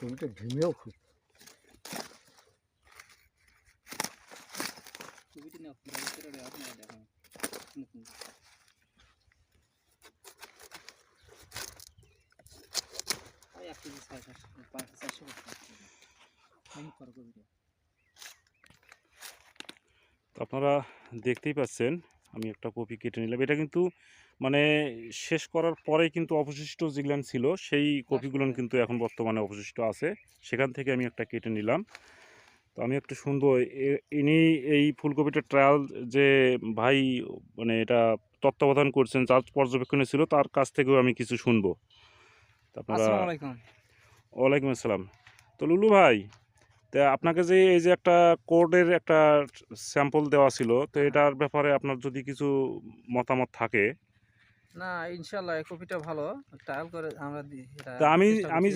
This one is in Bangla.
কবিটা ঝিমেও খুব আপনারা দেখতেই পাচ্ছেন আমি একটা কপি কেটে নিলাম। এটা কিন্তু মানে শেষ করার পরেই কিন্তু অবশিষ্ট যেগুলান ছিল সেই কপিগুলোন কিন্তু এখন বর্তমানে অবশিষ্ট আছে। সেখান থেকে আমি একটা কেটে নিলাম। তো আমি একটু শুনবো ইনি এই ফুলকপিটার ট্রায়াল যে ভাই মানে এটা তত্ত্বাবধান করছেন, যার পর্যবেক্ষণে ছিল তার কাছ থেকেও আমি কিছু শুনবো। তো আপনারা আসসালামু আলাইকুম। ওয়ালাইকুম আসসালাম। তো লুলু ভাই, তা আপনাকে যে এই যে একটা কোডের একটা স্যাম্পল দেওয়া ছিল, তো এটার ব্যাপারে আপনার যদি কিছু মতামত থাকে। না, ইনশাআল্লাহ এই কপিটা ভালো। ট্রায়াল করে আমরা এটা তা আমি চেষ্টা আমি করছি। যে